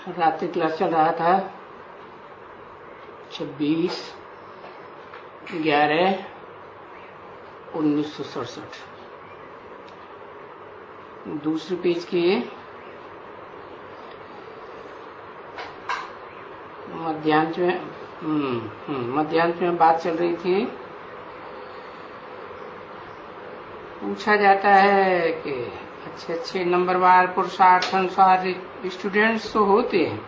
रात्रि क्लास चल रहा था 26/11/1967। दूसरे पेज के मध्यांश में बात चल रही थी। पूछा जाता है कि अच्छे नंबरवार पुरुषार्थ अनुसार स्टूडेंट्स तो होते हैं,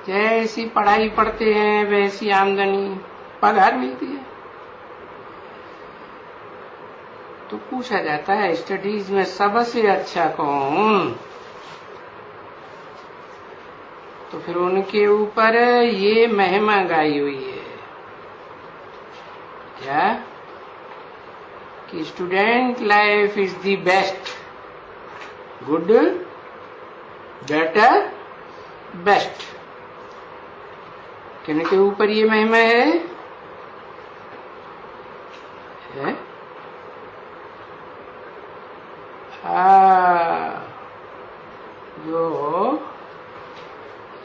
जैसी पढ़ाई पढ़ते हैं वैसी आमदनी पगार मिलती है। तो पूछा जाता है स्टडीज में सबसे अच्छा कौन, तो फिर उनके ऊपर ये महिमा गाई हुई है क्या कि student life is the best, good, better, best. किनके ऊपर ये महिमा है? जो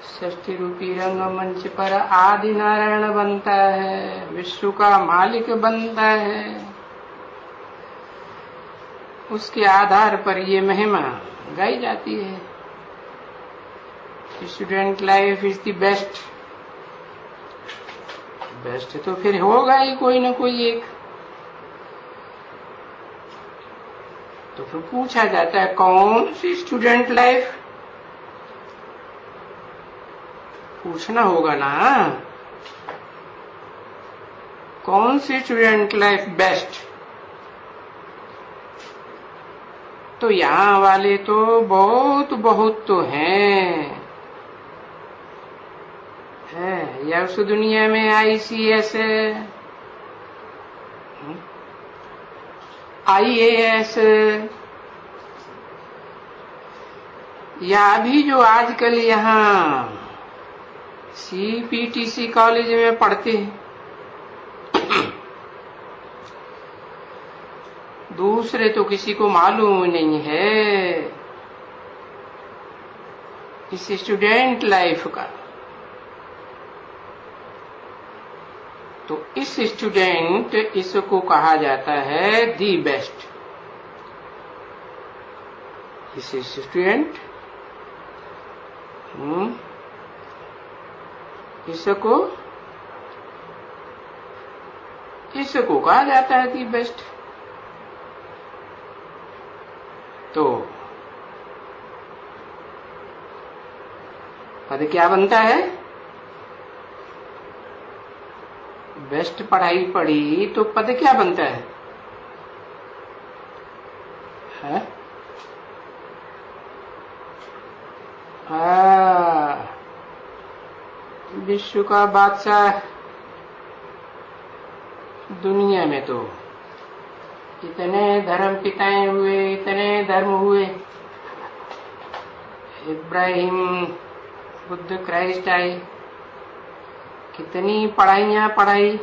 षष्ठी रूपी रंगमंच पर आदि नारायण बनता है, विश्व का मालिक बनता है, उसके आधार पर ये महिमा गाई जाती है। Student life is the best. Best तो फिर होगा ही कोई ना कोई एक। तो फिर पूछा जाता है कौन सी स्टूडेंट लाइफ, पूछना होगा ना कौन सी स्टूडेंट लाइफ बेस्ट। तो यहाँ वाले तो बहुत तो हैं। या उस दुनिया में ICS, IAS, या अभी जो आजकल यहाँ CPTC कॉलेज में पढ़ते हैं, दूसरे तो किसी को मालूम नहीं है इस स्टूडेंट लाइफ का। तो इस स्टूडेंट, इसको कहा जाता है दी बेस्ट। इस स्टूडेंट, इसको कहा जाता है दी बेस्ट। तो पद क्या बनता है? बेस्ट पढ़ाई पढ़ी तो पद क्या बनता है? विश्व का बादशाह। दुनिया में तो इतने धर्म पिताएं हुए, इतने धर्म हुए, इब्राहिम, बुद्ध, क्राइस्ट आए, कितनी पढ़ाइयां पढ़ाई,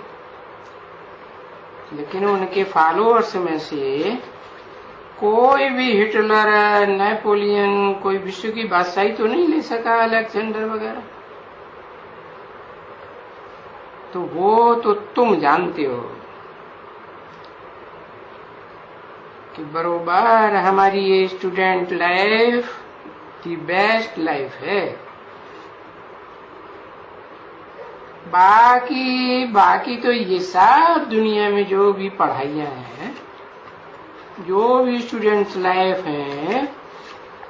लेकिन उनके फॉलोअर्स में से कोई भी हिटलर, नेपोलियन, कोई विश्व की बादशाही तो नहीं ले सका, अलेक्जेंडर वगैरह। तो वो तो तुम जानते हो कि बरोबर हमारी ये student life the best life है। बाकी तो ये सब दुनिया में जो भी पढ़ाइयां हैं, जो भी स्टूडेंट्स लाइफ हैं,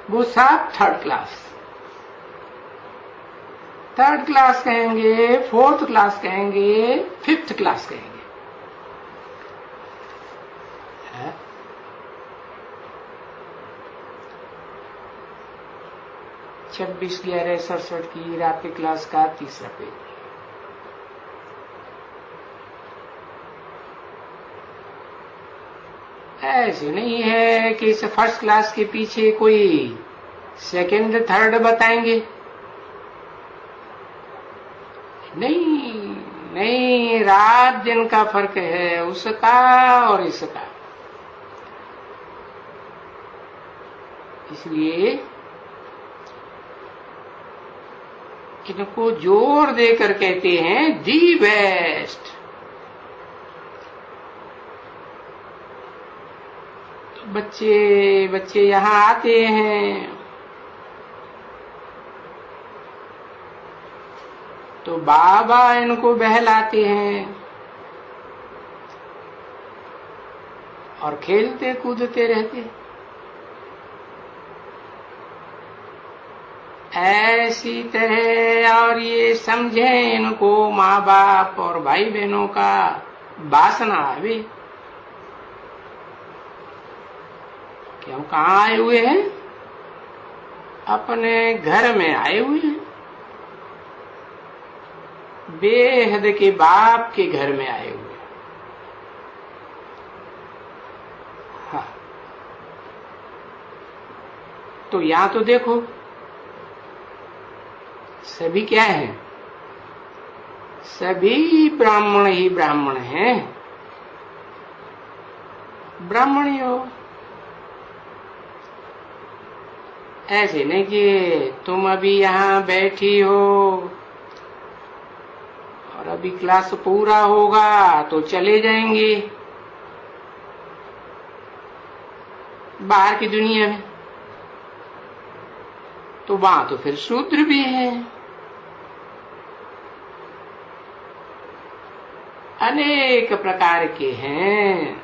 वो सब थर्ड क्लास कहेंगे, फोर्थ क्लास कहेंगे, फिफ्थ क्लास कहेंगे। 26/11/67 की रात्रि क्लास का तीसरा पेज। ऐसे नहीं है कि इस फर्स्ट क्लास के पीछे कोई सेकंड थर्ड बताएंगे। नहीं, रात दिन का फर्क है उसका और इसका। इसलिए इनको जोर देकर कहते हैं दी बेस्ट। बच्चे यहाँ आते हैं तो बाबा इनको बहलाते हैं और खेलते कूदते रहते। ऐसी तरह और ये समझे इनको माँ बाप और भाई बहनों का वासना आवे कि हम कहाँ आए हुए हैं, अपने घर में आए हुए हैं, बेहद के बाप के घर में आए हुए हैं। हाँ, तो यहां तो देखो सभी क्या है, सभी ब्राह्मण ही ब्राह्मण हैं। ब्राह्मण ही हो, ऐसे नहीं कि तुम अभी यहाँ बैठी हो और अभी क्लास पूरा होगा तो चले जाएंगे बाहर की दुनिया में, तो वहां तो फिर शूद्र भी है। अनेक प्रकार के हैं।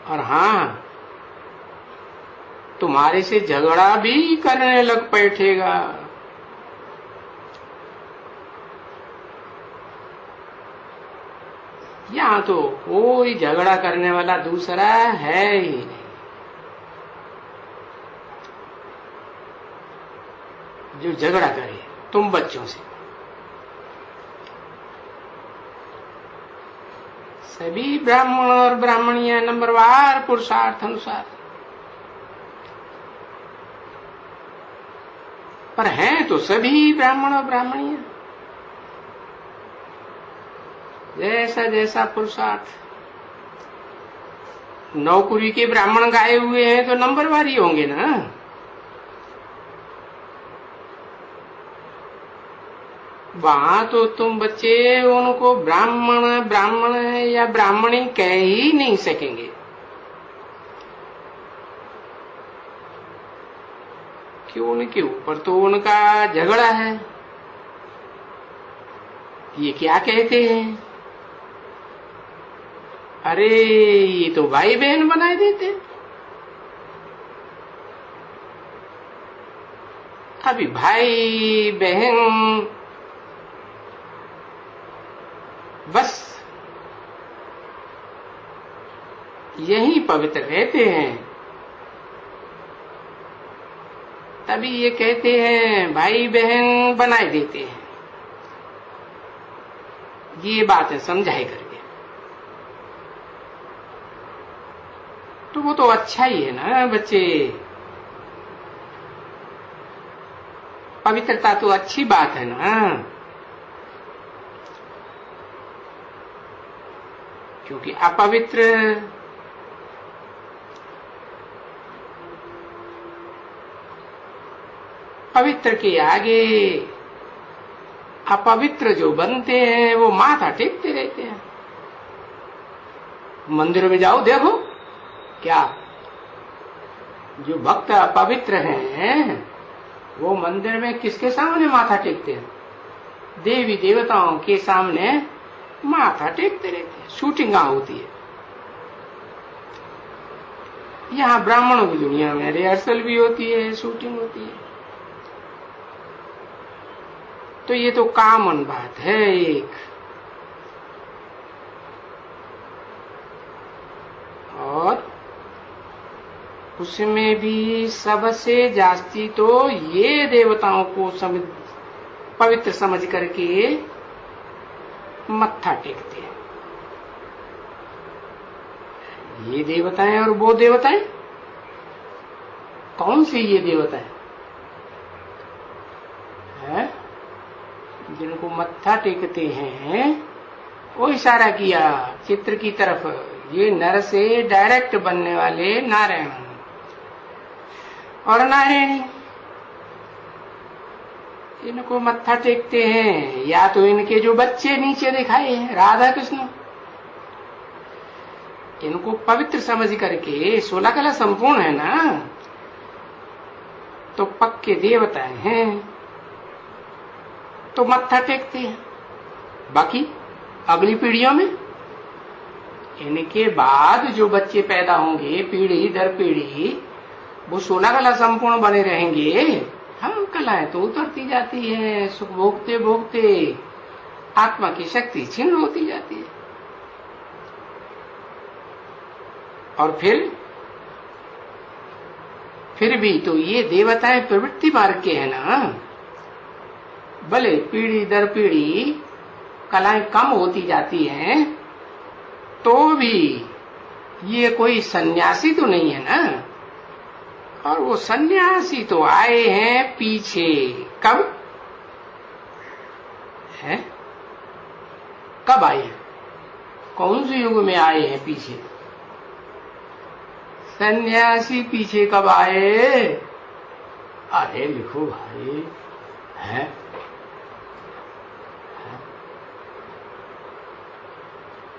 और हाँ, तुम्हारे से झगड़ा भी करने लग बैठेगा। यहां तो कोई झगड़ा करने वाला दूसरा है ही नहीं। जो झगड़ा करे तुम बच्चों से, सभी ब्राह्मण और ब्राह्मणियां नंबरवार पुरुषार्थ अनुसार, पर हैं तो सभी ब्राह्मण और ब्राह्मणियां जैसा जैसा पुरुषार्थ। नौकरी के ब्राह्मण गाए हुए हैं तो नंबरवार ही होंगे ना। वहां तो तुम बच्चे उनको ब्राह्मण या ब्राह्मणी कह ही नहीं सकेंगे। क्यों? उनके ऊपर तो उनका झगड़ा है। ये क्या कहते हैं, अरे ये तो भाई बहन बनाए देते। अभी भाई बहन बस यही पवित्र रहते हैं, तभी ये कहते हैं भाई बहन बनाए देते हैं। ये बातें समझाई करके तो वो तो अच्छा ही है ना बच्चे। पवित्रता तो अच्छी बात है ना, क्योंकि पवित्र के आगे अपवित्र जो बनते हैं वो माथा टेकते रहते हैं। मंदिर में जाओ देखो, क्या जो भक्त अपवित्र हैं वो मंदिर में किसके सामने माथा टेकते हैं? देवी देवताओं के सामने माथा टेकते रहते हैं। शूटिंग होती है। यहाँ ब्राह्मणों की दुनिया में रिहर्सल भी होती है, शूटिंग होती है। तो ये तो कॉमन बात है एक। और उसमें भी सबसे जास्ती तो ये देवताओं को पवित्र समझ करके मत्था टेकते हैं। ये देवताएं और वो देवताएं, कौन सी ये देवताएं है जिनको मत्था टेकते हैं? वो इशारा किया चित्र की तरफ, ये नर से डायरेक्ट बनने वाले नारायण और नारायणी। इनको मत्था टेकते हैं, या तो इनके जो बच्चे नीचे दिखाए हैं राधा कृष्ण, इनको पवित्र समझ करके 16 कला संपूर्ण है ना, तो पक्के देवता हैं तो मत्था टेकते हैं। बाकी अगली पीढ़ियों में इनके बाद जो बच्चे पैदा होंगे पीढ़ी दर पीढ़ी, वो 16 कला संपूर्ण बने रहेंगे। हाँ, कलाएं तो उतरती जाती है, सुख भोगते भोगते आत्मा की शक्ति छिन्न होती जाती है। और फिर भी तो ये देवताएं प्रवृत्ति मार्ग के हैं ना, भले पीढ़ी दर पीढ़ी कलाएं कम होती जाती हैं, तो भी ये कोई सन्यासी तो नहीं है ना। और वो सन्यासी तो आए हैं पीछे, कब है, कब आए हैं, कौन से युग में आए हैं पीछे? सन्यासी पीछे कब आए? अरे लिखो भाई, है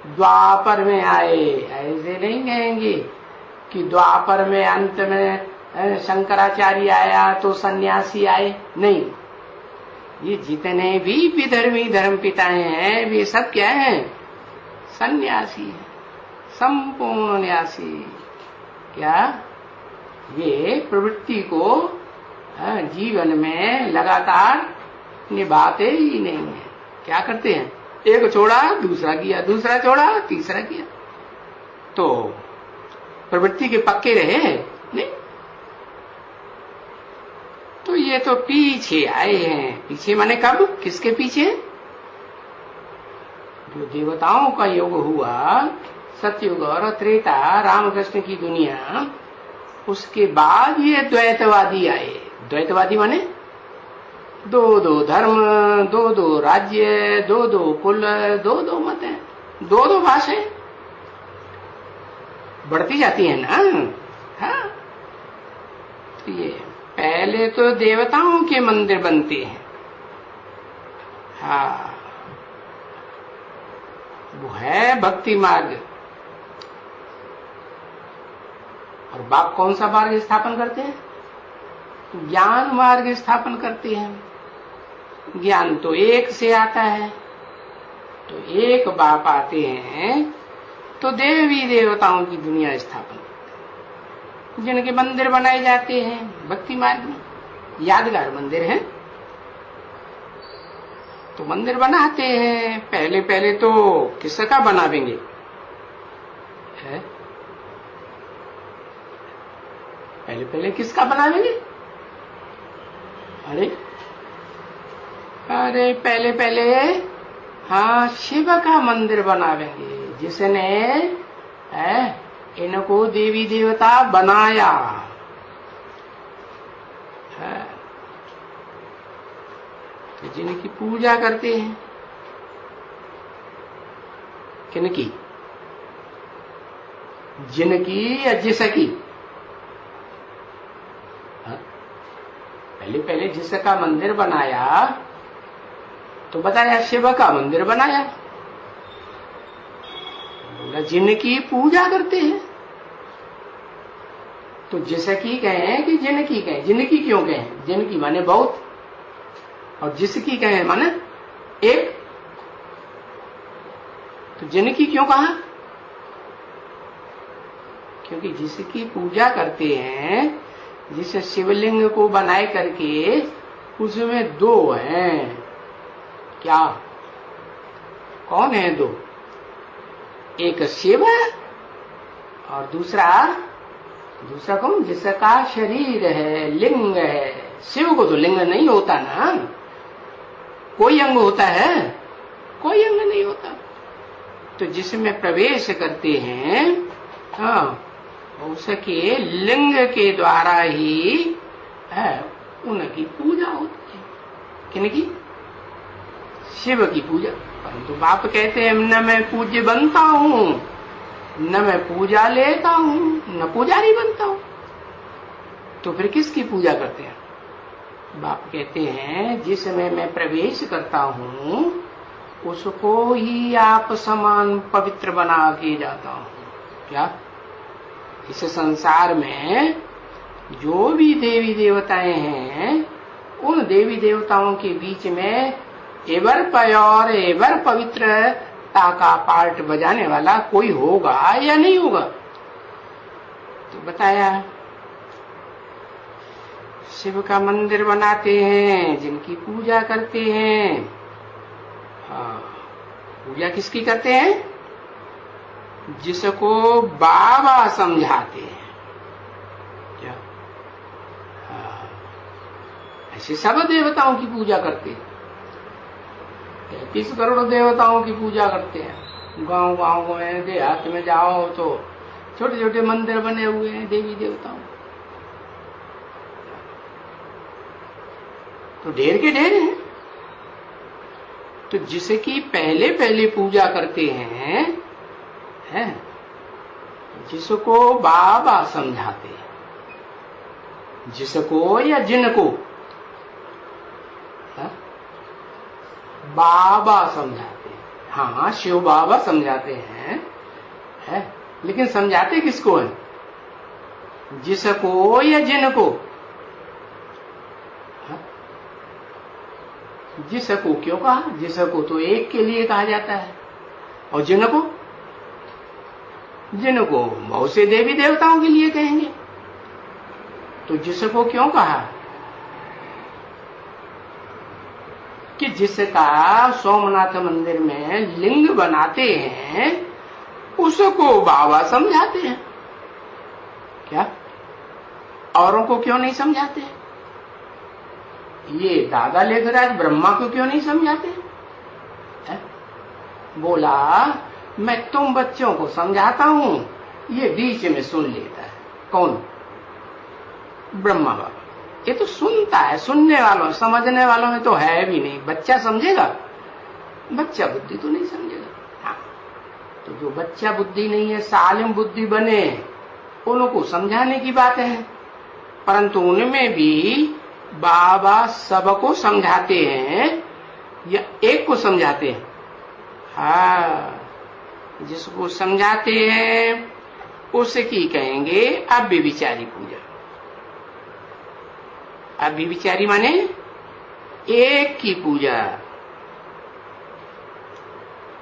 द्वापर में आए। ऐसे नहीं कहेंगे कि द्वापर में अंत में शंकराचार्य आया तो सन्यासी आए, नहीं। ये जितने भी विधर्मी धर्म पिताएं हैं वे सब क्या हैं? सन्यासी हैं, संपूर्ण न्यासी। क्या ये प्रवृत्ति को जीवन में लगातार निभाते ही नहीं है। क्या करते हैं? एक छोड़ा दूसरा किया, दूसरा छोड़ा तीसरा किया, तो प्रवृत्ति के पक्के रहे नहीं। तो ये तो पीछे आए हैं। पीछे माने कब, किसके पीछे? जो देवताओं का युग हुआ, सतयुग और त्रेता, रामकृष्ण की दुनिया, उसके बाद ये द्वैतवादी आए। द्वैतवादी माने दो दो धर्म, दो दो राज्य, दो दो कुल, दो दो मत है, दो दो भाषाएं बढ़ती जाती है ना। हाँ, तो ये पहले तो देवताओं के मंदिर बनते हैं। हाँ, वो है भक्ति मार्ग। और बाप कौन सा मार्ग स्थापन करते हैं? ज्ञान मार्ग स्थापन करते हैं। ज्ञान तो एक से आता है, तो एक बाप आते हैं तो देवी देवताओं की दुनिया स्थापन करते हैं, जिनके मंदिर बनाए जाते हैं भक्ति मार्ग में। यादगार मंदिर है तो मंदिर बनाते हैं। पहले पहले तो किसका बनावेंगे? है पहले पहले किसका बनावेंगे? अरे पहले पहले हाँ, शिव का मंदिर बनावेंगे, जिसने इनको देवी देवता बनाया है। तो जिनकी पूजा करते हैं, किनकी? जिनकी या जिसकी? पहले पहले जिसका मंदिर बनाया तो बताया शिव का मंदिर बनाया, बोला जिनकी पूजा करते हैं। तो जिसकी कहें कि जिनकी कहें? जिनकी क्यों कहें? जिनकी माने बहुत, और जिसकी कहें माने एक। तो जिनकी क्यों कहा? क्योंकि जिसकी पूजा करते हैं, जिस शिवलिंग को बनाए करके, उसमें दो हैं। क्या? कौन है दो? एक शिव और दूसरा कौन? जिसका शरीर है, लिंग है। शिव को तो लिंग नहीं होता ना, कोई अंग होता है? कोई अंग नहीं होता। तो जिसमें प्रवेश करते हैं, हाँ, उसके लिंग के द्वारा ही उनकी पूजा होती है। किनकी? शिव की पूजा। परंतु बाप कहते हैं न मैं पूज्य बनता हूं, न मैं पूजा लेता हूं, न पुजारी बनता हूं। तो फिर किसकी पूजा करते हैं? बाप कहते हैं जिसमें मैं प्रवेश करता हूं उसको ही आप समान पवित्र बना के जाता हूं। क्या इस संसार में जो भी देवी देवताएं हैं उन देवी देवताओं के बीच में एवर प्योर एवर पवित्रता का पार्ट बजाने वाला कोई होगा या नहीं होगा? तो बताया शिव का मंदिर बनाते हैं, जिनकी पूजा करते हैं। हाँ, पूजा किसकी करते हैं? जिसको बाबा समझाते हैं। क्या? हाँ, ऐसे सब देवताओं की पूजा करते हैं। 33 करोड़ देवताओं की पूजा करते हैं। गांव गांव में देहात में जाओ तो छोटे छोटे मंदिर बने हुए हैं देवी देवताओं। तो ढेर के ढेर हैं। तो जिसकी पहले पहले पूजा करते हैं, जिसको बाबा समझाते हैं, जिसको या जिनको बाबा समझाते हैं। हाँ, शिव बाबा समझाते हैं, लेकिन समझाते किसको है? जिसको या जिनको? जिसको क्यों कहा? जिसको तो एक के लिए कहा जाता है, और जिनको बहुत से देवी देवताओं के लिए कहेंगे। तो जिसको क्यों कहा? कि जिसका सोमनाथ मंदिर में लिंग बनाते हैं उसको बाबा समझाते हैं। क्या औरों को क्यों नहीं समझाते? ये दादा लेखराज ब्रह्मा को क्यों नहीं समझाते? बोला मैं तुम बच्चों को समझाता हूं, ये बीच में सुन लेता है। कौन? ब्रह्मा बाबा। ये तो सुनता है, सुनने वालों समझने वालों में तो है भी नहीं। बच्चा समझेगा? बच्चा बुद्धि तो नहीं समझेगा। हाँ, तो जो बच्चा बुद्धि नहीं है, सालिम बुद्धि बने, उनको समझाने की बात है। परंतु उनमें भी बाबा सबको समझाते हैं या एक को समझाते हैं? हाँ, जिसको समझाते हैं उसकी कहेंगे अव्यभिचारी पूजा। अव्यभिचारी माने एक की पूजा।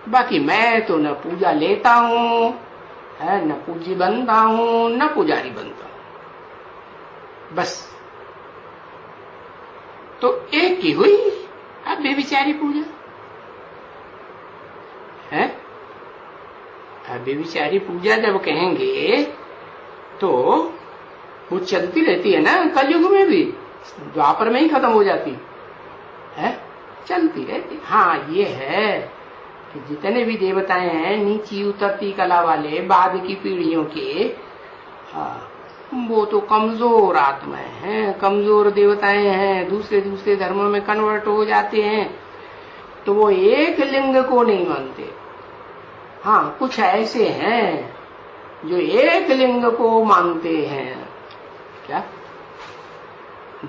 बाकी मैं तो न पूजा लेता हूं, न पूजी बनता हूं, न पुजारी बनता हूं, बस। तो एक की हुई अव्यभिचारी पूजा है। अव्यभिचारी पूजा जब कहेंगे तो वो चलती रहती है ना, कलयुग में भी, द्वापर में ही खत्म हो जाती है, चलती रहती। हाँ, ये है कि जितने भी देवताएं हैं नीची उतरती कला वाले बाद की पीढ़ियों के, हाँ, वो तो कमजोर आत्माएं हैं, कमजोर देवताएं हैं, दूसरे दूसरे धर्मों में कन्वर्ट हो जाते हैं, तो वो एक लिंग को नहीं मानते। हाँ, कुछ ऐसे हैं जो एक लिंग को मानते हैं। क्या?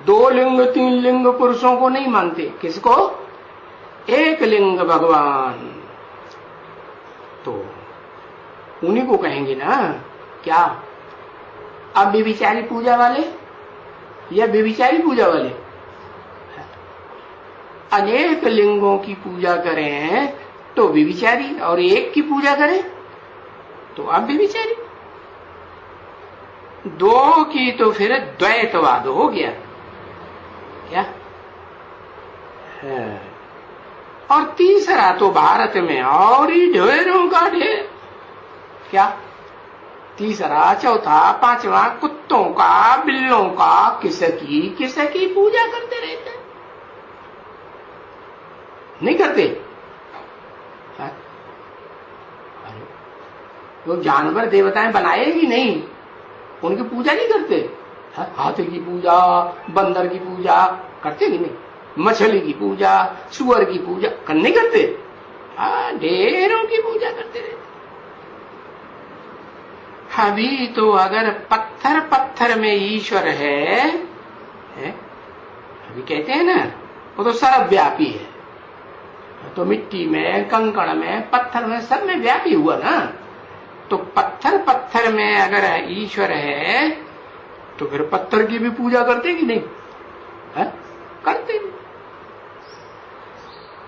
2 लिंग 3 लिंग पुरुषों को नहीं मानते। किसको? एक लिंग भगवान। तो उन्हीं को कहेंगे ना। क्या? अब व्यभिचारी पूजा वाले या व्यभिचारी पूजा वाले? अनेक लिंगों की पूजा करें तो व्यभिचारी, और एक की पूजा करें तो अब व्यभिचारी। 2 की तो फिर द्वैतवाद हो गया। क्या है? और तीसरा तो भारत में और ही ढेरों का ढेर। क्या? तीसरा, चौथा, पांचवा कुत्तों का, बिल्लों का, किसकी पूजा करते रहते हैं? नहीं करते? वो जानवर देवताएं बनाए कि नहीं, उनकी पूजा नहीं करते? हाथी की पूजा, बंदर की पूजा करते कि नहीं? मछली की पूजा, सुअर की पूजा नहीं करते? ढेरों की पूजा करते रहते। अभी तो अगर पत्थर पत्थर में ईश्वर है, अभी कहते हैं ना, वो तो सर्वव्यापी है। तो मिट्टी में, कंकड़ में, पत्थर में, सब में व्यापी हुआ ना। तो पत्थर पत्थर में अगर ईश्वर है तो फिर पत्थर की भी पूजा करते कि नहीं है? करते।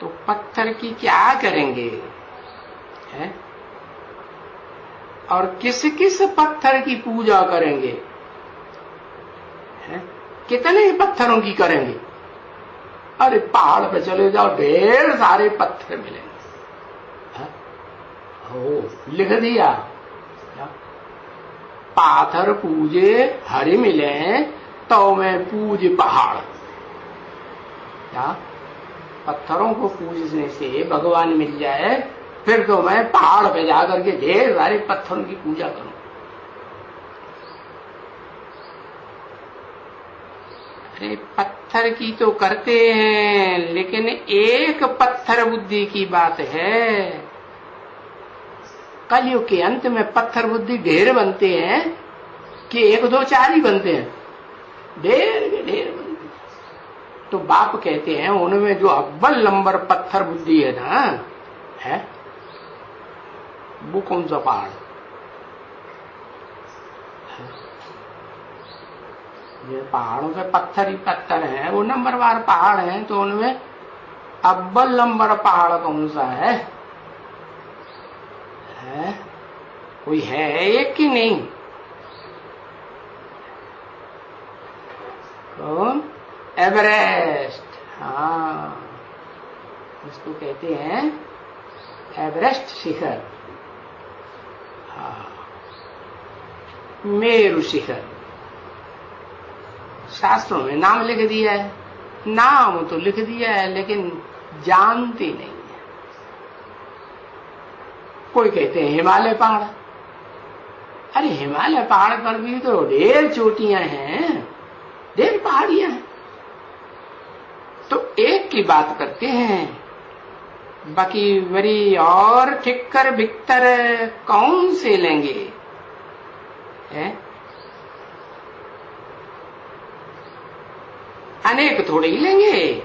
तो पत्थर की क्या करेंगे है? और किस किस पत्थर की पूजा करेंगे है? कितने पत्थरों की करेंगे? अरे पहाड़ पे चले जाओ, ढेर सारे पत्थर मिलेंगे। हो लिख दिया, पाथर पूजे हरि मिले तो मैं पूज पहाड़। क्या पत्थरों को पूजने से भगवान मिल जाए, फिर तो मैं पहाड़ पे जाकर के ढेर सारे पत्थरों की पूजा करूं। अरे पत्थर की तो करते हैं, लेकिन एक पत्थर बुद्धि की बात है। कलयुग के अंत में पत्थर बुद्धि ढेर बनते हैं कि एक दो चार ही बनते हैं? ढेर के ढेर बनते हैं। तो बाप कहते हैं उनमें जो अव्वल नंबर पत्थर बुद्धि है ना, है वो कौन सा पहाड़? ये पहाड़ों पे पत्थर ही पत्थर हैं, वो नंबरवार पहाड़ हैं। तो उनमें अव्वल नंबर पहाड़ कौन सा है? कोई है एक कि नहीं? कौन? एवरेस्ट। हाँ, इसको कहते हैं एवरेस्ट शिखर। हाँ, मेरु शिखर। शास्त्रों में नाम लिख दिया है, नाम तो लिख दिया है, लेकिन जानते नहीं है। कोई कहते हैं हिमालय पहाड़। अरे हिमालय पहाड़ पर भी तो ढेर चोटियां हैं, ढेर पहाड़ियां हैं। तो एक की बात करते हैं, बाकी वरी और ठिक्कर भिक्तर कौन से लेंगे है? अनेक थोड़े ही लेंगे।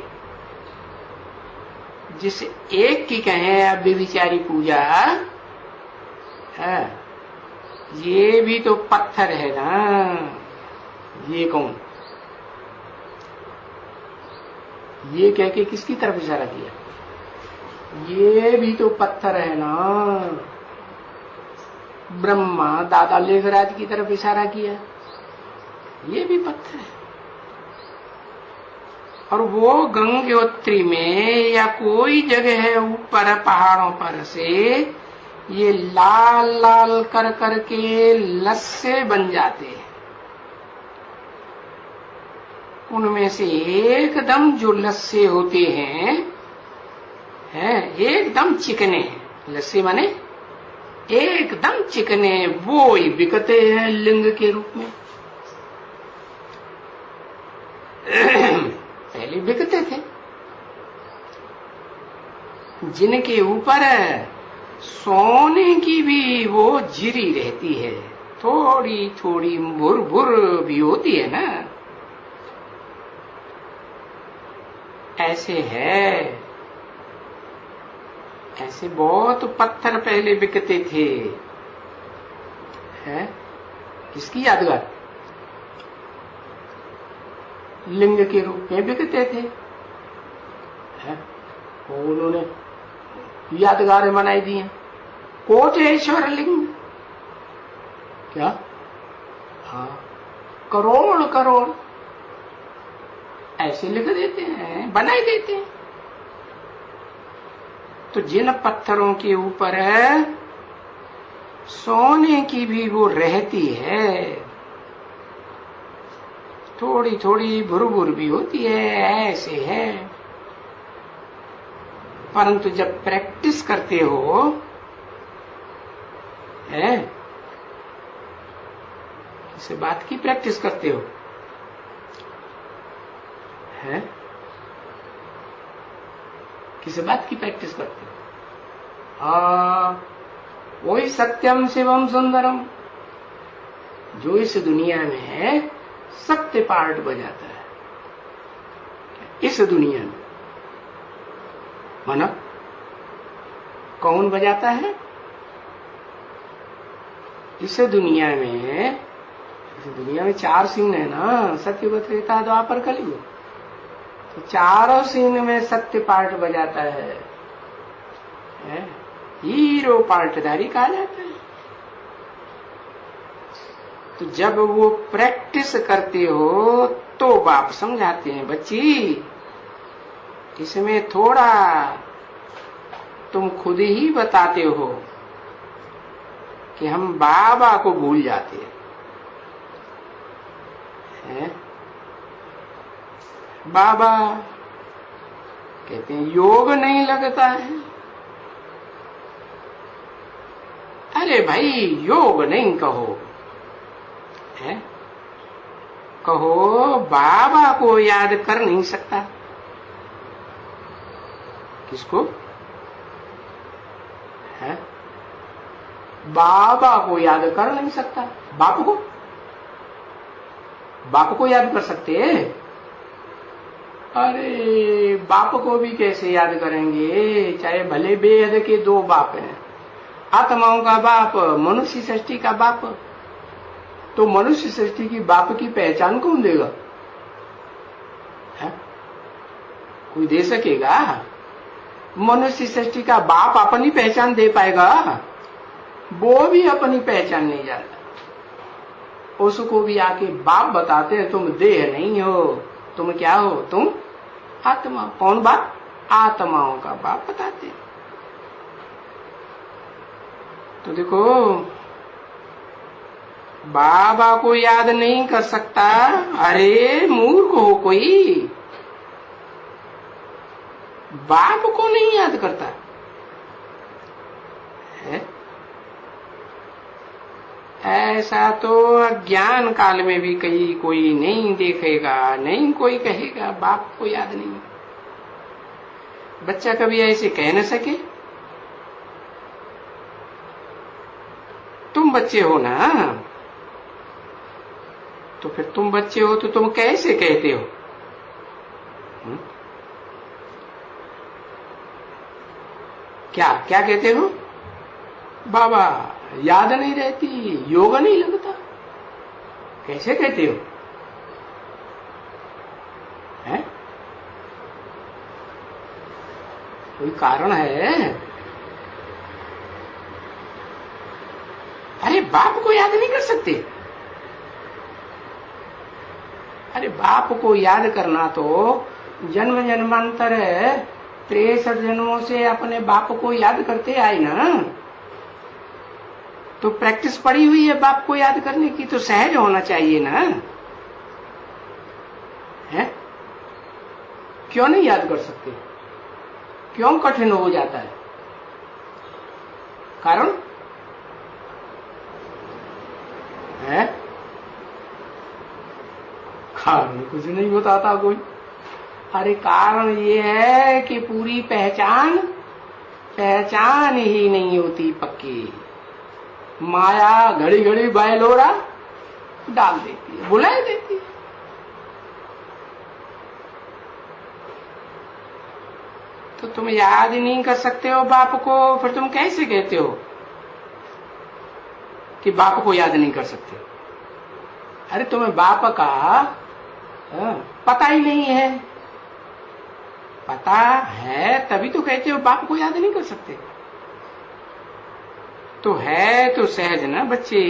जिस एक की कहें अब विचारी पूजा है, ये भी तो पत्थर है ना। ये कौन? ये कह के किसकी तरफ इशारा किया? ये भी तो पत्थर है ना। ब्रह्मा दादा लेखराज की तरफ इशारा किया, ये भी पत्थर है। और वो गंगोत्री में या कोई जगह है ऊपर पहाड़ों पर से ये लाल लाल कर करके लस्से बन जाते हैं। उनमें से एकदम जो लस्से होते हैं एकदम चिकने हैं। लस्से माने एकदम चिकने, वो ही बिकते हैं लिंग के रूप में। पहले बिकते थे, जिनके ऊपर सोने की भी वो जिरी रहती है, थोड़ी थोड़ी भुर भुर भी होती है ना, ऐसे है। ऐसे बहुत पत्थर पहले बिकते थे। है किसकी यादगार? लिंग के रूप में बिकते थे। है उन्होंने यादगारें बनाई दी हैं। कोटेश्वर लिंग, क्या? हाँ, करोड़ करोड़ ऐसे लिख देते हैं, बनाई देते हैं। तो जिन पत्थरों के ऊपर सोने की भी वो रहती है, थोड़ी थोड़ी भुरभुर भी होती है, ऐसे है। परंतु जब प्रैक्टिस करते हो है, किसी बात की प्रैक्टिस करते हो है, किसी बात की प्रैक्टिस करते हो? वही सत्यम शिवम सुंदरम, जो इस दुनिया में सत्य पार्ट बजाता है। इस दुनिया में। माना कौन बजाता है? इस दुनिया में 4 सीन है ना, सत्युग, त्रेता, द्वापर, कलयुग। तो चारों सीन में सत्य पार्ट बजाता है, हीरो पार्टधारी कहा जाता है। तो जब वो प्रैक्टिस करते हो तो बाप समझाते हैं, बच्ची इसमें थोड़ा तुम खुद ही बताते हो कि हम बाबा को भूल जाते हैं। बाबा कहते हैं योग नहीं लगता है। अरे भाई योग नहीं कहो, है? कहो बाबा को याद कर नहीं सकता। किसको? है? बाबा को याद कर नहीं सकता। बाप को याद कर सकते हैं? अरे बाप को भी कैसे याद करेंगे, चाहे भले बेहद के 2 बाप हैं, आत्माओं का बाप, मनुष्य सृष्टि का बाप। तो मनुष्य सृष्टि की बाप की पहचान कौन देगा? है? कोई दे सकेगा? मनुष्य सृष्टि का बाप अपनी पहचान दे पाएगा? वो भी अपनी पहचान नहीं जानता। उसको भी आके बाप बताते हैं तुम देह नहीं हो, तुम क्या हो? तुम आत्मा। कौन बाप? आत्माओं का बाप बताते हैं। तो देखो बाबा को याद नहीं कर सकता। अरे मूर्ख हो कोई, बाप को नहीं याद करता है? ऐसा तो अज्ञान काल में भी कहीं कोई नहीं देखेगा, नहीं कोई कहेगा बाप को याद नहीं। बच्चा कभी ऐसे कह न सके। तुम बच्चे हो ना, तो फिर तुम बच्चे हो तो तुम कैसे कहते हो? क्या कहते हो? बाबा याद नहीं रहती, योग नहीं लगता, कैसे कहते हो? है? कोई कारण है? अरे बाप को याद नहीं कर सकते? अरे बाप को याद करना तो जन्म जन्मांतर 63 जन्मों से अपने बाप को याद करते आए ना। तो प्रैक्टिस पड़ी हुई है बाप को याद करने की, तो सहज होना चाहिए ना। है? क्यों नहीं याद कर सकते? क्यों कठिन हो जाता है? कारण है? कारण कुछ नहीं बताता कोई। अरे कारण ये है कि पूरी पहचान ही नहीं होती पक्की। माया घड़ी घड़ी बैलोरा डाल देती है, बुला देती है। तो तुम याद ही नहीं कर सकते हो बाप को, फिर तुम कैसे कहते हो कि बाप को याद नहीं कर सकते? अरे तुम्हें बाप का पता ही नहीं है। पता है तभी तो कहते हो बाप को याद नहीं कर सकते। तो है तो सहज ना बच्चे।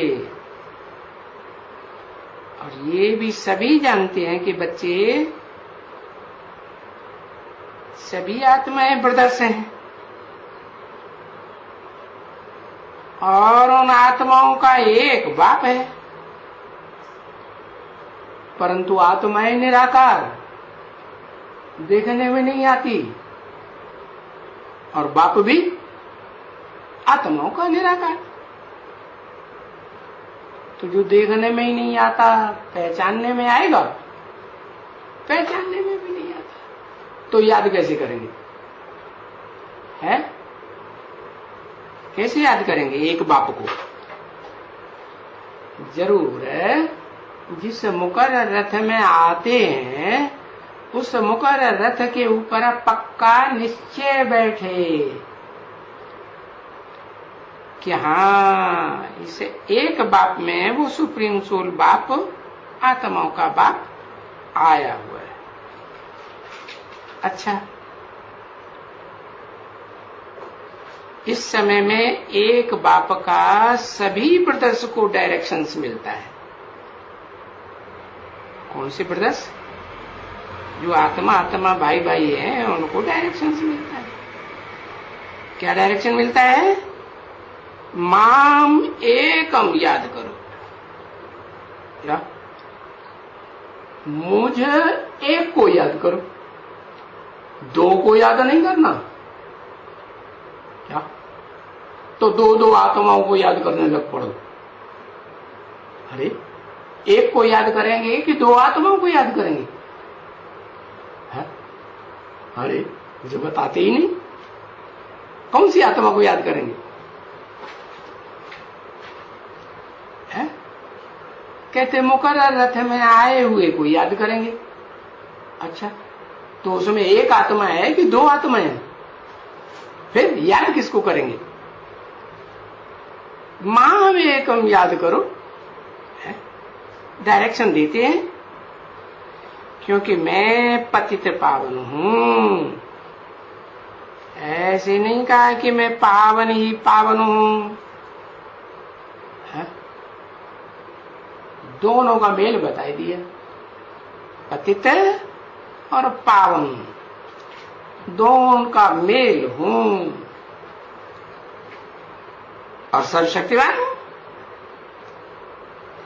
और ये भी सभी जानते हैं कि बच्चे सभी आत्माएं ब्रदर्स हैं, और उन आत्माओं का एक बाप है, परंतु आत्माएं निराकार, देखने में नहीं आती, और बाप भी आत्माओं का निराकार। तो जो देखने में ही नहीं आता पहचानने में आएगा? पहचानने में भी नहीं आता, तो याद कैसे करेंगे? है? कैसे याद करेंगे एक बाप को? जरूर है जिस मुकर रथ में आते हैं उस मुकर रथ के ऊपर पक्का निश्चय बैठे कि हाँ, इस एक बाप में वो सुप्रीम सोल बाप, आत्माओं का बाप आया हुआ है। अच्छा, इस समय में एक बाप का सभी ब्रदर्स को डायरेक्शंस मिलता है। कौन से ब्रदर्स? जो आत्मा आत्मा भाई भाई हैं, उनको डायरेक्शंस मिलता है। क्या डायरेक्शन मिलता है? माम एकम याद करो। क्या? मुझे एक को याद करो, दो को याद नहीं करना। क्या? तो दो दो आत्माओं को याद करने लग पड़ो। अरे, एक को याद करेंगे कि दो आत्माओं को याद करेंगे? है? अरे, मुझे बताते ही नहीं। कौन सी आत्मा को याद करेंगे? है? कहते मुकर्रर रथ में आए हुए को याद करेंगे। अच्छा, तो उसमें एक आत्मा है कि दो आत्मा है? फिर याद किसको करेंगे? मां में एकम याद करो। डायरेक्शन देते हैं, क्योंकि मैं पतित पावन हूं। ऐसे नहीं कहा कि मैं पावन ही पावन हूं। दोनों का मेल बता दिया, पतित और पावन, दोनों का मेल हूं। और सर्वशक्तिवान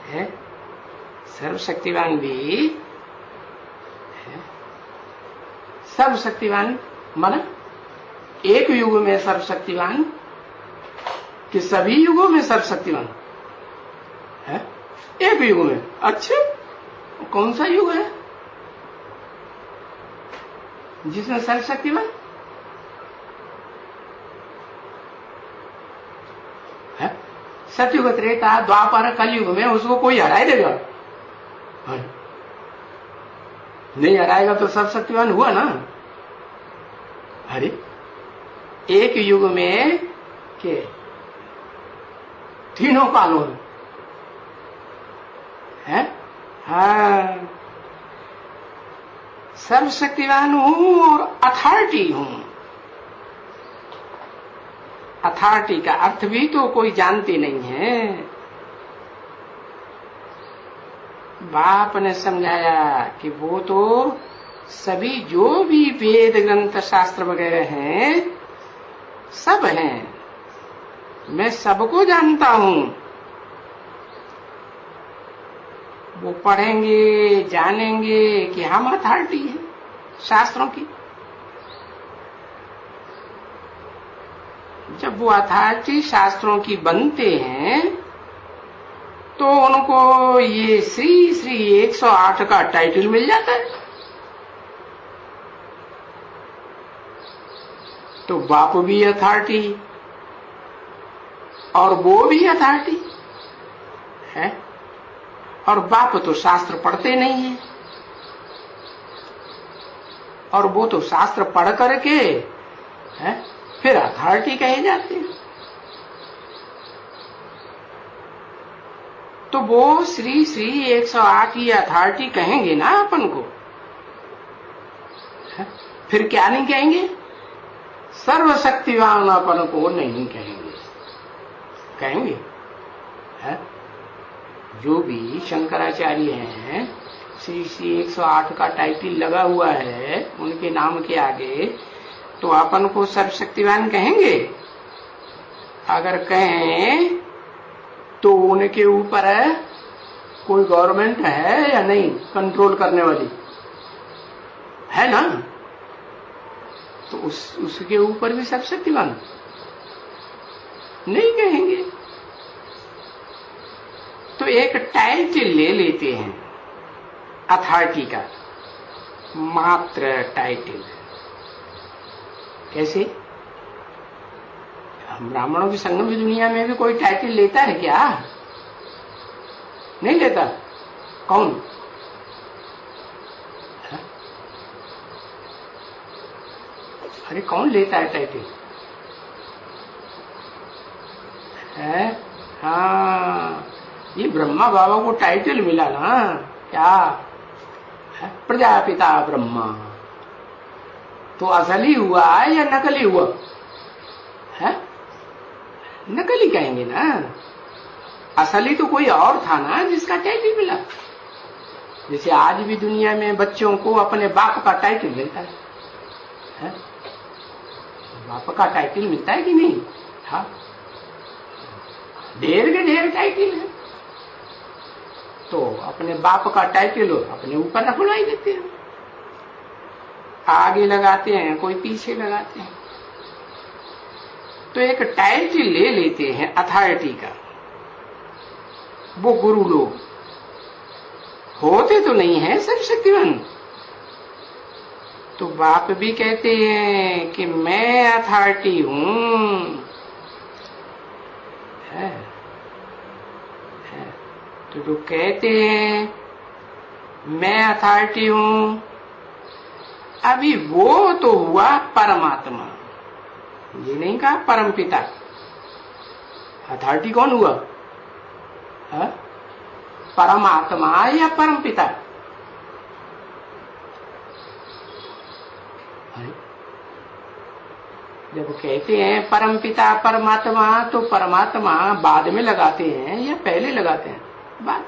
है। सर्वशक्तिवान भी है। सर्वशक्तिवान माना एक युग में सर्वशक्तिवान कि सभी युगों में सर्वशक्तिवान है? एक युग में। अच्छा, कौन सा युग है जिसमें सर्वशक्तिवान है? सतयुग, त्रेता, द्वापर, कलयुग में उसको कोई हरा देगा? नहीं हराएगा तो सर्वशक्तिवान हुआ ना। अरे, एक युग में के तीनों कालों में है। हाँ, सर्वशक्तिवान हूं और अथॉरिटी हूं। अथॉरिटी का अर्थ भी तो कोई जानते नहीं है। बाप ने समझाया कि वो तो सभी जो भी वेद ग्रंथ शास्त्र वगैरह हैं, सब हैं, मैं सबको जानता हूं। वो पढ़ेंगे, जानेंगे कि हम अथॉरिटी हैं शास्त्रों की। जब वो अथॉरिटी शास्त्रों की बनते हैं तो उनको ये श्री श्री 108 का टाइटल मिल जाता है। तो बाप भी अथॉरिटी और वो भी अथॉरिटी है। और बाप तो शास्त्र पढ़ते नहीं है, और वो तो शास्त्र पढ़ करके है फिर अथॉरिटी कहे जाते हैं। तो वो श्री श्री 108 की अथॉरिटी कहेंगे ना अपन को, है? फिर क्या नहीं कहेंगे? सर्वशक्तिवान अपन को नहीं कहेंगे। कहेंगे है? जो भी शंकराचार्य हैं, श्री श्री 108 का टाइटल लगा हुआ है उनके नाम के आगे, तो अपन को सर्वशक्तिवान कहेंगे? अगर कहें तो उनके ऊपर कोई गवर्नमेंट है या नहीं कंट्रोल करने वाली? है ना? तो उसके ऊपर भी सर्वशक्तिवान नहीं कहेंगे। तो एक टाइटल ले लेते हैं अथॉरिटी का, मात्र टाइटल। कैसे? ब्राह्मणों की संगम की दुनिया में भी कोई टाइटल लेता है क्या? नहीं लेता। कौन? अरे कौन लेता है टाइटल? है? हाँ, ये ब्रह्मा बाबा को टाइटल मिला ना, क्या है? प्रजापिता ब्रह्मा। तो असली हुआ या नकली हुआ? है? नकली कहेंगे ना, असली तो कोई और था ना जिसका टाइटल मिला। जैसे आज भी दुनिया में बच्चों को अपने बाप का टाइटल मिलता है? बाप का टाइटल मिलता है कि नहीं? हाँ, ढेर के ढेर टाइटल है। तो अपने बाप का टाइटल अपने ऊपर रखवाई देते हैं, आगे लगाते हैं, कोई पीछे लगाते हैं। तो एक टाइटल ले लेते हैं अथॉरिटी का, वो गुरु लोग होते तो नहीं है सर्वशक्तिमान। तो बाप भी कहते हैं कि मैं अथॉरिटी हूं, है? तो जो कहते हैं मैं अथॉरिटी हूं, अभी वो तो हुआ परमात्मा, ये नहीं कहा परमपिता। अथॉरिटी कौन हुआ? है? परमात्मा या परमपिता? जब कहते हैं परमपिता परमात्मा, तो परमात्मा बाद में लगाते हैं या पहले लगाते हैं? बाद।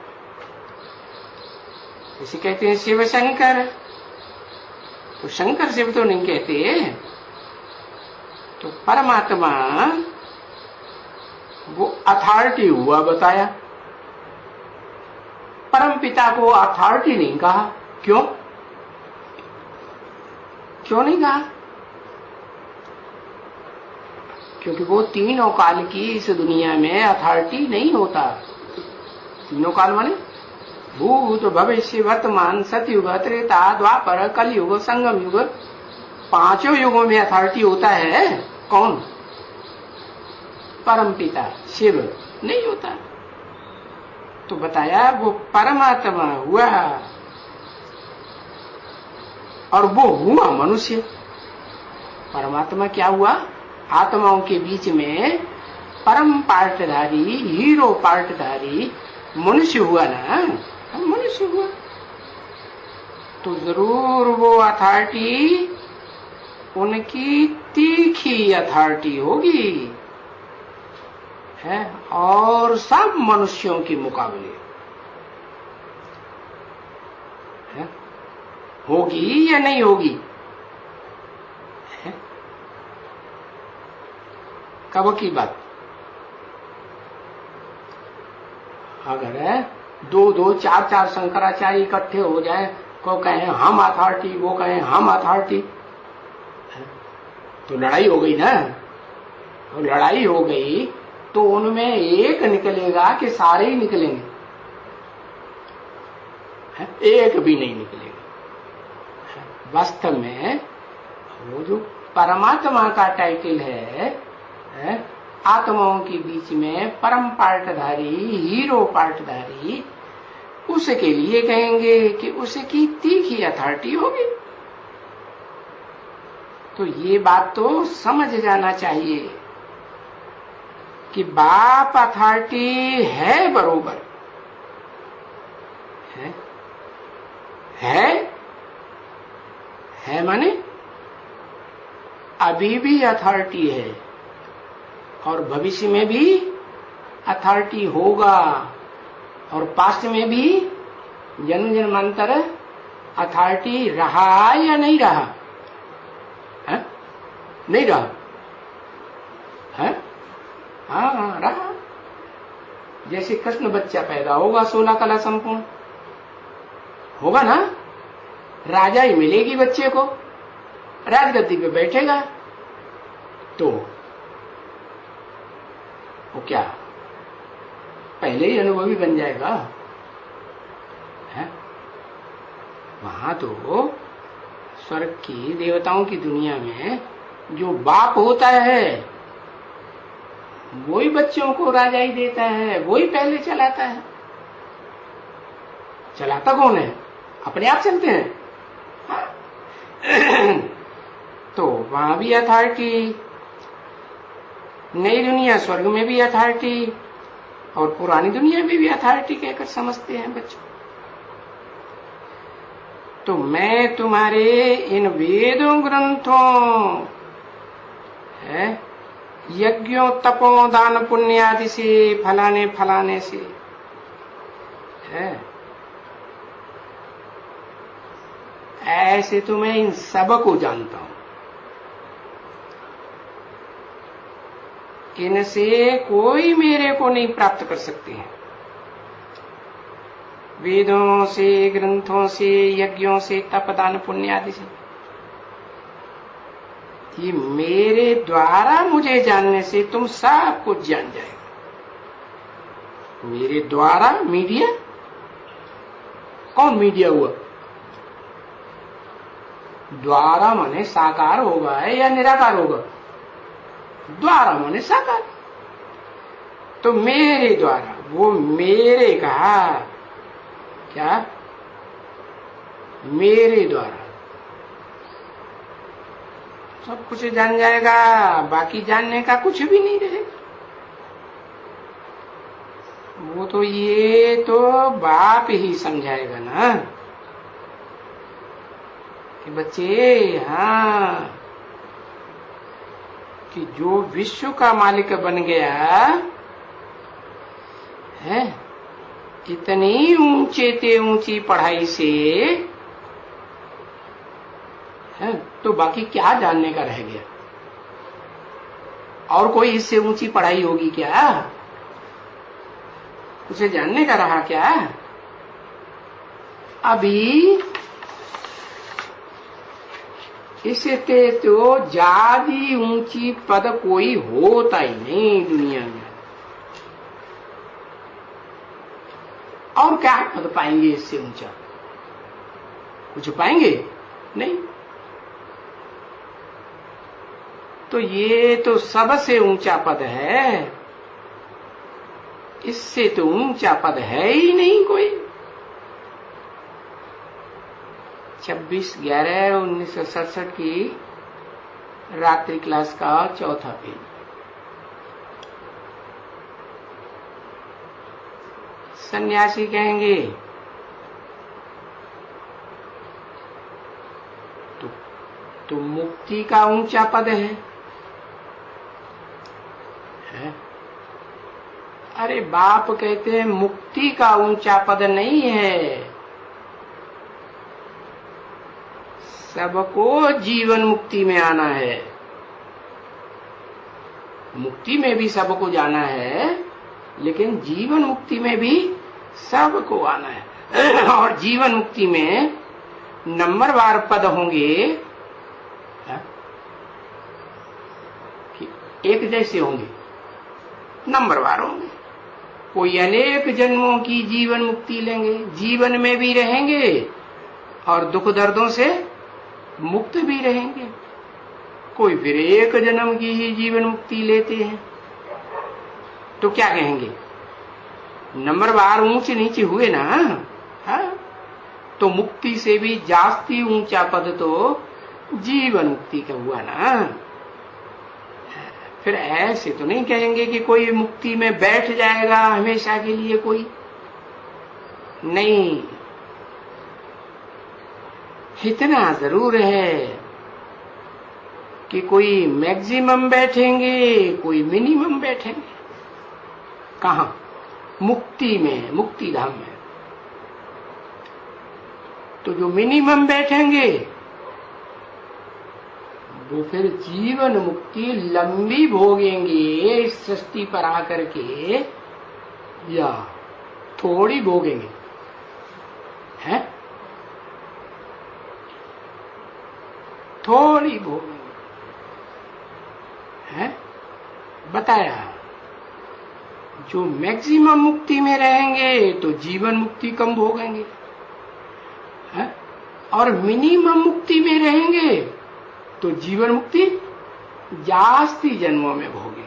इसे कहते हैं शिव शंकर, तो शंकर शिव तो नहीं कहते। तो परमात्मा वो अथॉरिटी हुआ बताया, परमपिता को अथॉरिटी नहीं कहा। क्यों? क्यों नहीं कहा? क्योंकि वो तीनों काल की इस दुनिया में अथॉरिटी नहीं होता। तीनों काल माने भूत भविष्य वर्तमान सतयुग त्रेता द्वापर कलयुग संगम युग, पांचों युगों में अथॉरिटी होता है कौन? परमपिता शिव नहीं होता। तो बताया वो परमात्मा हुआ, और वो हुआ मनुष्य। परमात्मा क्या हुआ? आत्माओं के बीच में परम पार्टधारी, हीरो पार्टधारी मनुष्य हुआ ना, मनुष्य हुआ। तो जरूर वो अथॉरिटी उनकी तीखी अथॉरिटी होगी, है? और सब मनुष्यों के मुकाबले है? होगी या नहीं होगी? है? कब की बात? अगर दो दो चार चार शंकराचार्य इकट्ठे हो जाए, को कहें हम अथॉरिटी, वो कहें हम अथॉरिटी, तो लड़ाई हो गई ना। तो लड़ाई हो गई तो उनमें एक निकलेगा कि सारे ही निकलेंगे? एक भी नहीं निकलेगा। वास्तव में वो जो परमात्मा का टाइटल है, आत्माओं के बीच में परम पार्टधारी, हीरो पार्टधारी, उसके लिए कहेंगे कि उसकी तीखी अथॉरिटी होगी। तो ये बात तो समझ जाना चाहिए कि बाप अथॉरिटी है, बरोबर है माने अभी भी अथॉरिटी है और भविष्य में भी अथॉरिटी होगा, और पास्ट में भी जन्म जन्मांतर अथॉरिटी रहा या नहीं रहा? है? नहीं रहा है? हाँ, रहा। जैसे कृष्ण बच्चा पैदा होगा 16 कला संपूर्ण होगा ना, राजा ही मिलेगी बच्चे को, राजगद्दी पे बैठेगा, तो वो क्या पहले ही अनुभवी बन जाएगा? है? वहां तो स्वर्ग की देवताओं की दुनिया में जो बाप होता है वही बच्चों को राजा ही देता है, वही पहले चलाता है। चलाता कौन है? अपने आप चलते हैं। तो वहां भी अथॉरिटी, नई दुनिया स्वर्ग में भी अथॉरिटी और पुरानी दुनिया में भी अथॉरिटी कहकर समझते हैं बच्चों। तो मैं तुम्हारे इन वेदों ग्रंथों है यज्ञों तपों दान पुण्य आदि से फलाने फलाने से है ऐसे तो मैं इन सब को जानता हूं। इनसे कोई मेरे को नहीं प्राप्त कर सकते हैं। वेदों से, ग्रंथों से, यज्ञों से, तप दान पुण्य आदि से, ये मेरे द्वारा मुझे जानने से तुम सब कुछ जान जाएगा। मेरे द्वारा मीडिया, कौन मीडिया हुआ? द्वारा माने साकार होगा या निराकार होगा? द्वारा माने साकार। तो मेरे द्वारा, वो मेरे कहा क्या? मेरे द्वारा सब कुछ जान जाएगा, बाकी जानने का कुछ भी नहीं रहेगा। वो तो ये तो बाप ही समझाएगा ना कि बच्चे, हाँ, कि जो विश्व का मालिक बन गया है, इतनी ऊंचे ते ऊंची पढ़ाई से है, तो बाकी क्या जानने का रह गया? और कोई इससे ऊंची पढ़ाई होगी क्या? उसे जानने का रहा क्या? अभी इससे तो ज्यादा ऊंची पद कोई होता ही नहीं दुनिया में। और क्या पद पाएंगे इससे ऊंचा? कुछ पाएंगे नहीं। तो ये तो सबसे ऊंचा पद है, इससे तो ऊंचा पद है ही नहीं कोई। 26/11/1967 की रात्रि क्लास का चौथा पेज। सन्यासी कहेंगे तो मुक्ति का ऊंचा पद है? अरे बाप कहते हैं मुक्ति का ऊंचा पद नहीं है, सबको जीवन मुक्ति में आना है। मुक्ति में भी सबको जाना है, लेकिन जीवन मुक्ति में भी सबको आना है। और जीवन मुक्ति में नंबरवार पद होंगे, एक जैसे होंगे, नंबरवार होंगे। कोई अनेक जन्मों की जीवन मुक्ति लेंगे, जीवन में भी रहेंगे और दुख दर्दों से मुक्त भी रहेंगे। कोई फिर एक जन्म की ही जीवन मुक्ति लेते हैं। तो क्या कहेंगे? नंबरवार ऊंचे नीचे हुए ना। हाँ? तो मुक्ति से भी जास्ती ऊंचा पद तो जीवन मुक्ति का हुआ ना। फिर ऐसे तो नहीं कहेंगे कि कोई मुक्ति में बैठ जाएगा हमेशा के लिए, कोई नहीं। इतना जरूर है कि कोई मैक्सिमम बैठेंगे, कोई मिनिमम बैठेंगे। कहाँ? मुक्ति में, मुक्ति धाम में। तो जो मिनिमम बैठेंगे वो फिर जीवन मुक्ति लंबी भोगेंगे इस सृष्टि पर आकर के, या थोड़ी भोगेंगे? हैं? थोड़ी भोगेंगे, हैं? बताया। जो मैक्सिमम मुक्ति में रहेंगे तो जीवन मुक्ति कम भोगेंगे, हैं? और मिनिमम मुक्ति में रहेंगे तो जीवन मुक्ति जास्ती जन्मों में भोगेंगे।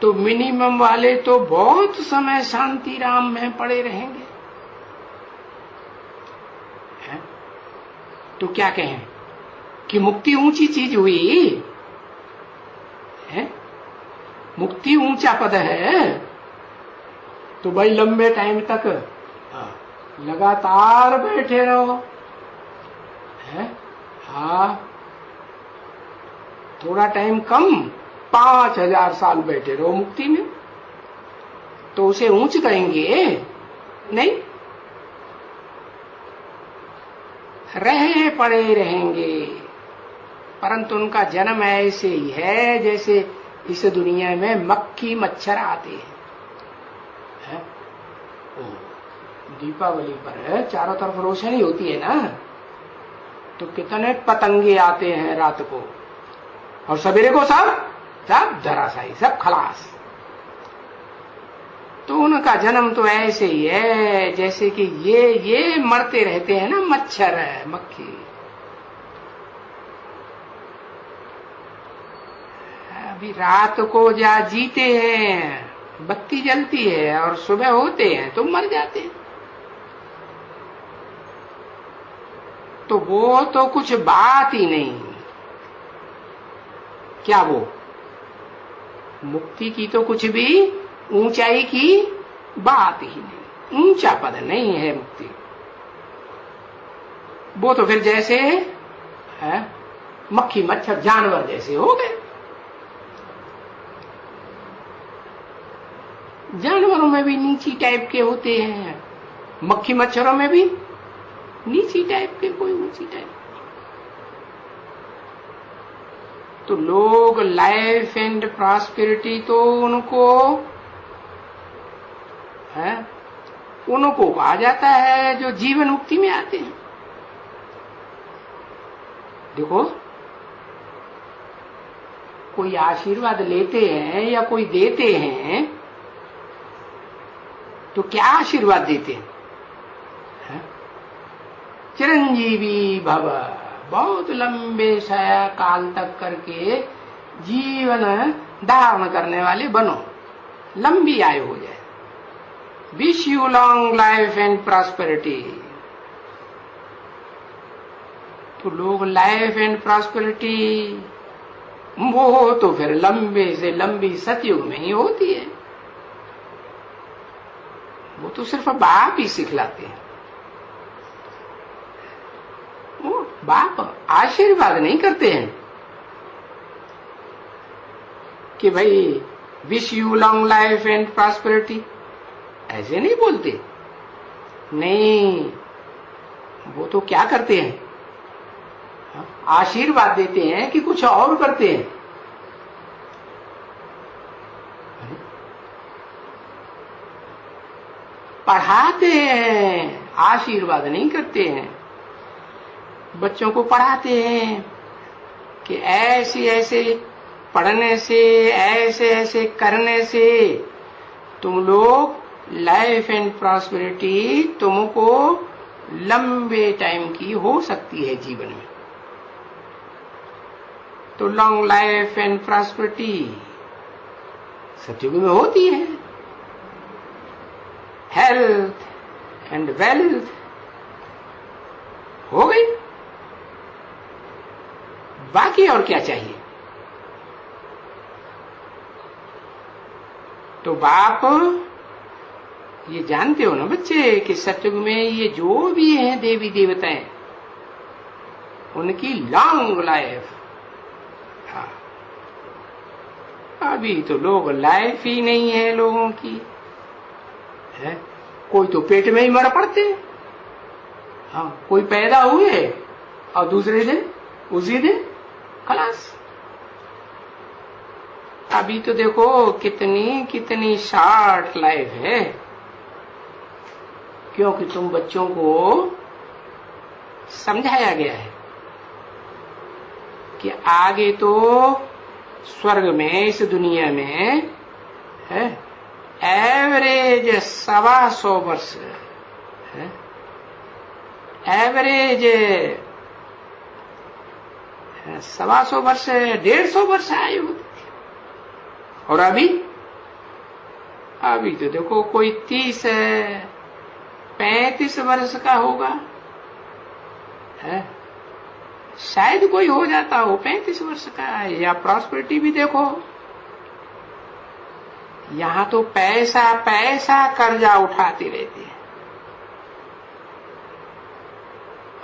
तो मिनिमम वाले तो बहुत समय शांति राम में पड़े रहेंगे, तो क्या कहें कि मुक्ति ऊंची चीज हुई है? मुक्ति ऊंचा पद है। तो भाई लंबे टाइम तक लगातार बैठे रहो है? हाँ, थोड़ा टाइम कम, 5000 साल बैठे रहो मुक्ति में, तो उसे ऊंच कहेंगे? नहीं, रहे पड़े रहेंगे, परंतु उनका जन्म ऐसे ही है जैसे इस दुनिया में मक्खी मच्छर आते हैं। दीपावली पर चारों तरफ रोशनी होती है ना, तो कितने पतंगे आते हैं रात को, और सवेरे को सब धराशायी, सब खलास। तो उनका जन्म तो ऐसे ही है जैसे कि ये मरते रहते हैं ना, मच्छर है, मक्खी। अभी रात को जीते हैं, बत्ती जलती है, और सुबह होते हैं तो मर जाते हैं। तो वो तो कुछ बात ही नहीं। क्या वो मुक्ति की तो कुछ भी ऊंचाई की बात ही नहीं, ऊंचा पद नहीं है मुक्ति। वो तो फिर जैसे है मक्खी मच्छर जानवर जैसे हो गए। जानवरों में भी नीची टाइप के होते हैं, मक्खी मच्छरों में भी नीची टाइप के, कोई ऊंची टाइप। तो लोग लाइफ एंड प्रॉस्पेरिटी तो उनको है, उनको कहा जाता है जो जीवन मुक्ति में आते हैं। देखो, कोई आशीर्वाद लेते हैं या कोई देते हैं तो क्या आशीर्वाद देते हैं? चिरंजीवी भव, बहुत लंबे काल तक करके जीवन धारण करने वाले बनो, लंबी आयु हो जाए। Wish you long life and prosperity. तो लोग लाइफ एंड प्रॉस्पेरिटी वो तो फिर लंबे से लंबी सतयुग में ही होती है। वो तो सिर्फ बाप ही सिखलाते हैं। वो बाप आशीर्वाद नहीं करते हैं कि भाई wish you long life and prosperity, ऐसे नहीं बोलते। नहीं, वो तो क्या करते हैं, आशीर्वाद देते हैं कि कुछ और करते हैं। पढ़ाते हैं, आशीर्वाद नहीं करते हैं। बच्चों को पढ़ाते हैं कि ऐसे ऐसे पढ़ने से, ऐसे ऐसे करने से तुम लोग लाइफ एंड प्रॉस्पेरिटी तुमको लंबे टाइम की हो सकती है जीवन में। तो लॉन्ग लाइफ एंड प्रॉस्पेरिटी सतयुग में होती है। हेल्थ एंड वेल्थ हो गई, बाकी और क्या चाहिए। तो बाप ये जानते हो ना बच्चे कि सतयुग में ये जो भी हैं देवी देवताएं, उनकी लॉन्ग लाइफ। हाँ, अभी तो लोग लाइफ ही नहीं है लोगों की है। कोई तो पेट में ही मर पड़ते। हाँ, कोई पैदा हुए और दूसरे दिन उसी दिन खलास। अभी तो देखो कितनी कितनी शॉर्ट लाइफ है, क्योंकि तुम बच्चों को समझाया गया है कि आगे तो स्वर्ग में, इस दुनिया में है एवरेज 125 वर्ष है, एवरेज 125 वर्ष, 150 वर्ष आयु होती थी। और अभी तो देखो कोई 30-35 वर्ष का होगा है, शायद कोई हो जाता हो 35 वर्ष का, या प्रॉस्पेरिटी भी देखो। यहां तो पैसा पैसा कर्जा उठाते रहते हैं,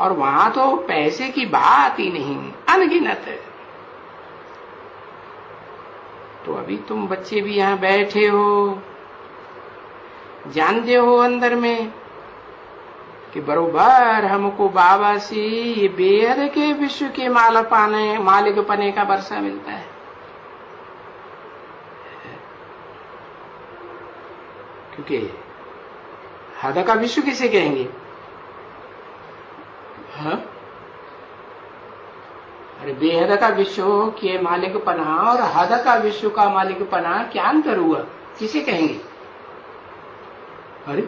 और वहां तो पैसे की बात ही नहीं, अनगिनत है। तो अभी तुम बच्चे भी यहां बैठे हो, जानते हो अंदर में कि बरोबर हमको बाबा से ये बेहद के विश्व के मालिक पने का वर्षा मिलता है। क्योंकि हद का विश्व किसे कहेंगे? हाँ? अरे बेहद का विश्व के मालिक पना और हद का विश्व का मालिक पना क्या अंतर हुआ? किसे कहेंगे? अरे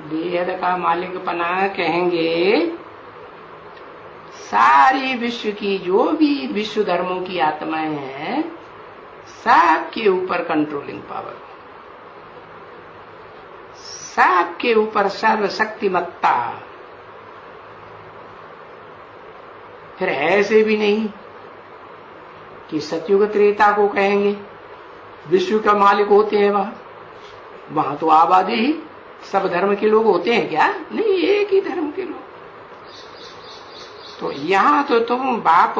बेहद का मालिक पना कहेंगे सारी विश्व की जो भी विश्व धर्मों की आत्माएं हैं, सबके ऊपर कंट्रोलिंग पावर, सबके ऊपर सर्वशक्तिमत्ता। फिर ऐसे भी नहीं कि सतयुग त्रेता को कहेंगे विश्व का मालिक होते हैं। वहां तो आबादी ही सब धर्म के लोग होते हैं क्या? नहीं, एक ही धर्म के लोग। तो यहां तो तुम बाप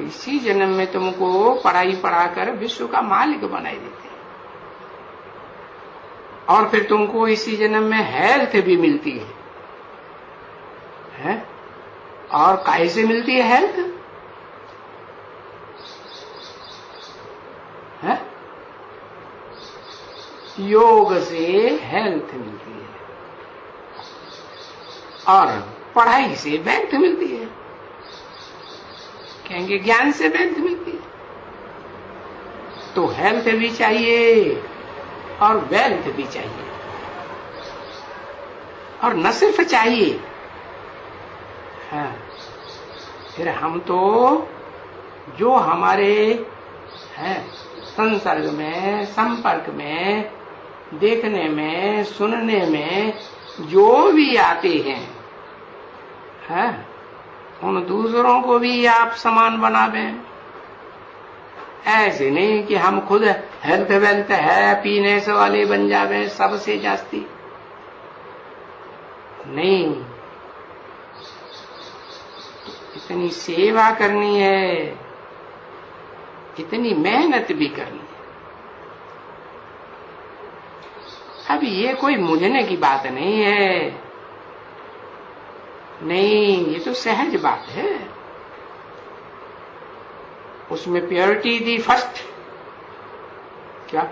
इसी जन्म में तुमको पढ़ाई पढ़ाकर विश्व का मालिक बनाए देते हैं, और फिर तुमको इसी जन्म में हेल्थ भी मिलती है? और कैसे मिलती है हेल्थ? है? योग से हेल्थ मिलती है, और पढ़ाई से वेल्थ मिलती है। कहेंगे ज्ञान से वेल्थ मिलती है। तो हेल्थ भी चाहिए और वेल्थ भी चाहिए, और न सिर्फ चाहिए, हाँ, फिर हम तो जो हमारे हैं संसर्ग में, संपर्क में, देखने में, सुनने में जो भी आते हैं, उन दूसरों को भी आप समान बनावे। ऐसे नहीं कि हम खुद हेल्थ वेल्थ हैप्पीनेस वाले बन जावे सबसे जास्ती, नहीं। इतनी सेवा करनी है, इतनी मेहनत भी करनी है। अब ये कोई मुझने की बात नहीं है, नहीं, ये तो सहज बात है। उसमें प्योरिटी दी फर्स्ट, क्या?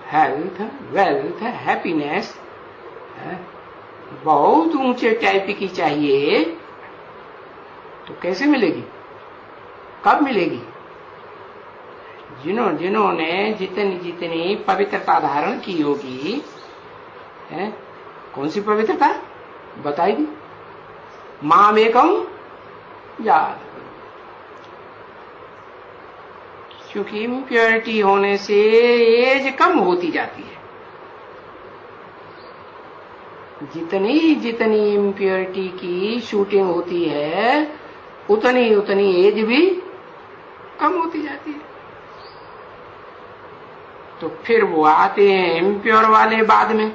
हेल्थ, वेल्थ, हैप्पीनेस बहुत ऊंचे टाइप की चाहिए। तो कैसे मिलेगी? कब मिलेगी? जिन्होंने जितनी जितनी पवित्रता धारण की होगी, कौन सी पवित्रता बताएगी? माम एकम याद। क्योंकि इम्प्योरिटी होने से एज कम होती जाती है। जितनी जितनी इम्प्योरिटी की शूटिंग होती है, उतनी उतनी एज भी कम होती जाती है। तो फिर वो आते हैं इम्प्योर वाले बाद में,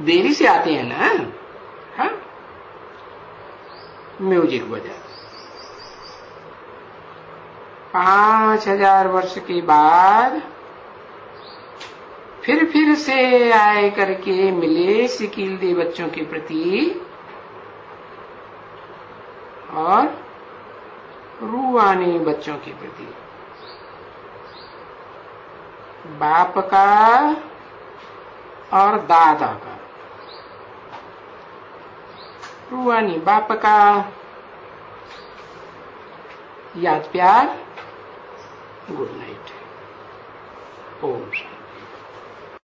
देरी से आते हैं ना। हाँ, म्यूजिक बजा 5000 वर्ष के बाद फिर से आए करके मिले सिकील बच्चों के प्रति, और रूहानी बच्चों के प्रति। बाप का और दादा का, रूहानी बाप का याद प्यार, गुड नाइट, ओम शांति।